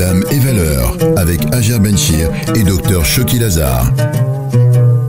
Islam et valeurs avec Hajar Benchir et Dr Choki Lazare.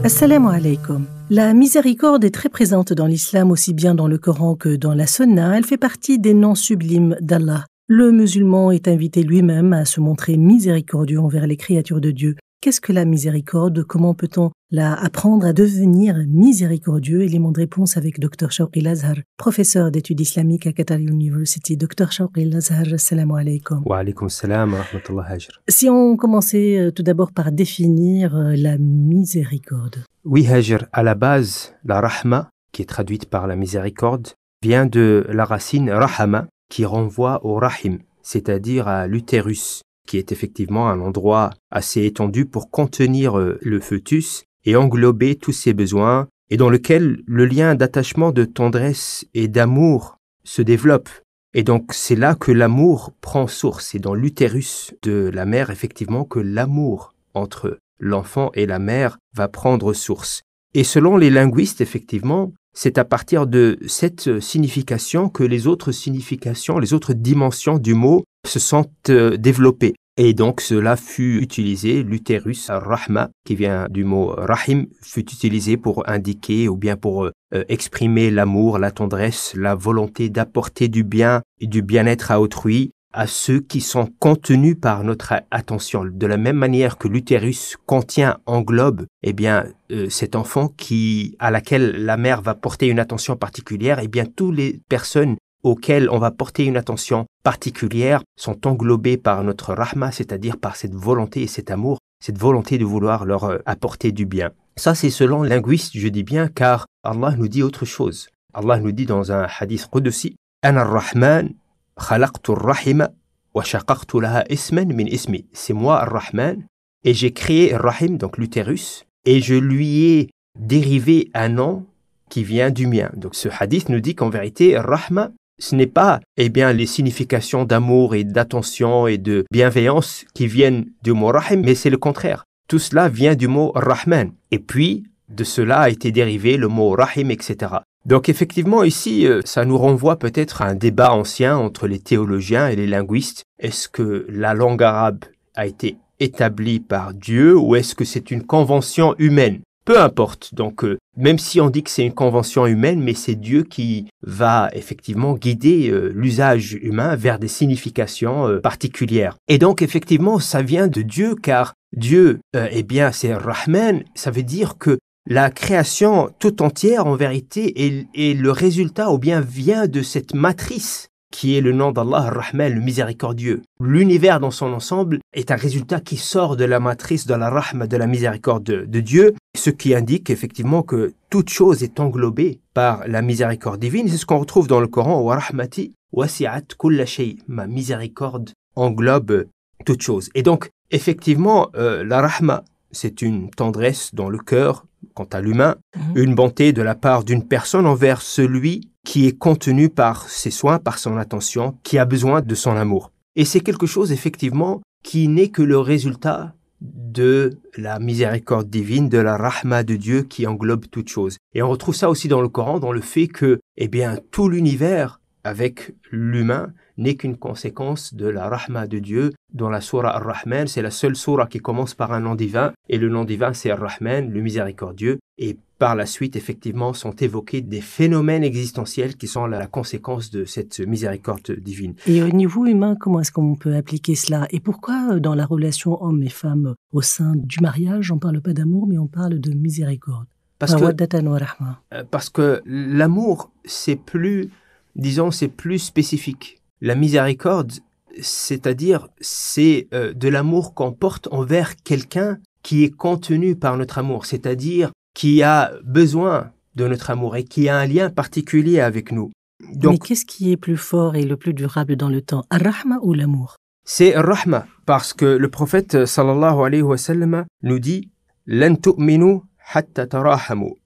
Assalamu alaikum. La miséricorde est très présente dans l'islam, aussi bien dans le Coran que dans la Sunna. Elle fait partie des noms sublimes d'Allah. Le musulman est invité lui-même à se montrer miséricordieux envers les créatures de Dieu. Qu'est-ce que la miséricorde? Comment peut-on apprendre à devenir miséricordieux? Élément de réponse avec Dr Choki Lazare, professeur d'études islamiques à Qatar University. Dr Choki Lazare, assalamu alaikum. Wa alaikum salam wa rahmatullah Hajar. Si on commençait tout d'abord par définir la miséricorde. Oui Hajar, à la base, la rahma, qui est traduite par la miséricorde, vient de la racine rahama, qui renvoie au rahim, c'est-à-dire à l'utérus, qui est effectivement un endroit assez étendu pour contenir le fœtus et englober tous ses besoins, et dans lequel le lien d'attachement, de tendresse et d'amour se développe. Et donc c'est là que l'amour prend source, c'est dans l'utérus de la mère effectivement que l'amour entre l'enfant et la mère va prendre source. Et selon les linguistes, effectivement, c'est à partir de cette signification que les autres significations, les autres dimensions du mot se sont développées. Et donc cela fut utilisé, l'utérus, rahma, qui vient du mot rahim, fut utilisé pour indiquer ou bien pour exprimer l'amour, la tendresse, la volonté d'apporter du bien et du bien-être à autrui, à ceux qui sont contenus par notre attention. De la même manière que l'utérus contient, englobe, eh bien, cet enfant à laquelle la mère va porter une attention particulière, eh bien, toutes les personnes auxquelles on va porter une attention particulière sont englobées par notre rahma, c'est-à-dire par cette volonté et cet amour, cette volonté de vouloir leur apporter du bien. Ça, c'est selon les linguistes, je dis bien, car Allah nous dit autre chose. Allah nous dit dans un hadith qudsi, « Ana ar-Rahman, khalaqtu ar-Rahima, wa shaqaqtu laha isman min ismi » C'est moi, ar-Rahman, et j'ai créé ar-Rahim, donc l'utérus, et je lui ai dérivé un nom qui vient du mien. Donc ce hadith nous dit qu'en vérité, ar-Rahma, ce n'est pas les significations d'amour et d'attention et de bienveillance qui viennent du mot rahim, mais c'est le contraire. Tout cela vient du mot rahman. Et puis, de cela a été dérivé le mot rahim, etc. Donc effectivement, ici, ça nous renvoie peut-être à un débat ancien entre les théologiens et les linguistes. Est-ce que la langue arabe a été établie par Dieu ou est-ce que c'est une convention humaine ? Peu importe, donc même si on dit que c'est une convention humaine, mais c'est Dieu qui va effectivement guider l'usage humain vers des significations particulières. Et donc effectivement, ça vient de Dieu, car Dieu, c'est Rahman, ça veut dire que la création tout entière en vérité est le résultat ou bien vient de cette matrice qui est le nom d'Allah, Ar-Rahman, le miséricordieux. L'univers dans son ensemble est un résultat qui sort de la matrice de la rahma, de la miséricorde de Dieu, ce qui indique effectivement que toute chose est englobée par la miséricorde divine. C'est ce qu'on retrouve dans le Coran, « Wa rahmati wasi'at kulla shay » ma miséricorde englobe toute chose. Et donc, effectivement, la rahma, c'est une tendresse dans le cœur, quant à l'humain, une bonté de la part d'une personne envers celui qui est contenu par ses soins, par son attention, qui a besoin de son amour. Et c'est quelque chose, effectivement, qui n'est que le résultat de la miséricorde divine, de la rahma de Dieu qui englobe toute chose. Et on retrouve ça aussi dans le Coran, dans le fait que, tout l'univers, avec l'humain, n'est qu'une conséquence de la rahma de Dieu. Dans la sourate Ar-Rahman, c'est la seule sourate qui commence par un nom divin, et le nom divin c'est Ar-Rahman, le miséricordieux, et par la suite, effectivement, sont évoqués des phénomènes existentiels qui sont la conséquence de cette miséricorde divine. Et au niveau humain, comment est-ce qu'on peut appliquer cela? Et pourquoi, dans la relation homme et femme, au sein du mariage, on ne parle pas d'amour, mais on parle de miséricorde? Parce que l'amour, c'est plus spécifique. La miséricorde, c'est-à-dire, c'est de l'amour qu'on porte envers quelqu'un qui est contenu par notre amour, c'est-à-dire qui a besoin de notre amour et qui a un lien particulier avec nous. Donc, mais qu'est-ce qui est plus fort et le plus durable dans le temps, Ar-Rahma ou l'amour? C'est Ar-Rahma, parce que le prophète sallallahu alayhi wa sallam nous dit « Lan tu'minu hatta tarahamu »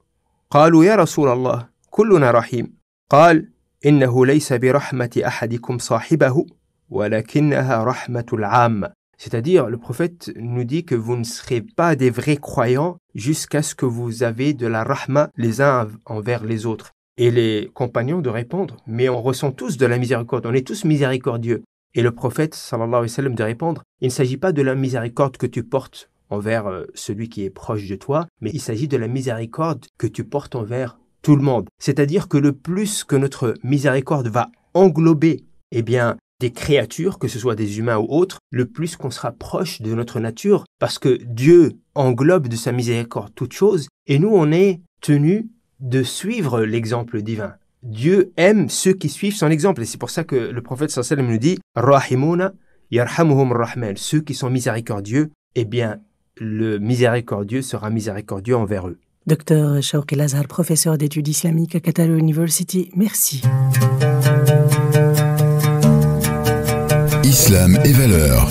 قالوا يا رسول الله كلنا رحيم قال إنه ليس برحمة أحدكم صاحبه ولكنها رحمة العامة. C'est-à-dire, le prophète nous dit que vous ne serez pas des vrais croyants jusqu'à ce que vous avez de la rahma les uns envers les autres. Et les compagnons de répondre, mais on ressent tous de la miséricorde, on est tous miséricordieux. Et le prophète, sallallahu alayhi wa sallam, de répondre, il ne s'agit pas de la miséricorde que tu portes envers celui qui est proche de toi, mais il s'agit de la miséricorde que tu portes envers tout le monde. C'est-à-dire que le plus que notre miséricorde va englober des créatures, que ce soit des humains ou autres, le plus qu'on sera proche de notre nature, parce que Dieu englobe de sa miséricorde toutes choses, et nous, on est tenus de suivre l'exemple divin. Dieu aime ceux qui suivent son exemple, et c'est pour ça que le prophète sallallahu alayhi wa sallam nous dit « Rahimouna yarhamuhum rahman » ceux qui sont miséricordieux, le miséricordieux sera miséricordieux envers eux. Dr Shawqi Al-Azhar, professeur d'études islamiques à Qatar University, merci. Islam et valeurs.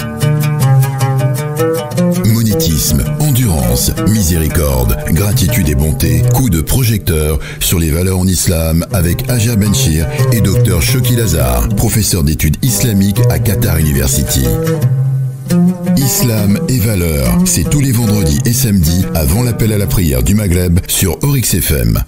Monétisme, endurance, miséricorde, gratitude et bonté, coup de projecteur sur les valeurs en islam avec Hajar Benchir et Dr Shawqi Al-Azhar, professeur d'études islamiques à Qatar University. Islam et valeurs, c'est tous les vendredis et samedis avant l'appel à la prière du Maghreb sur Oryx FM.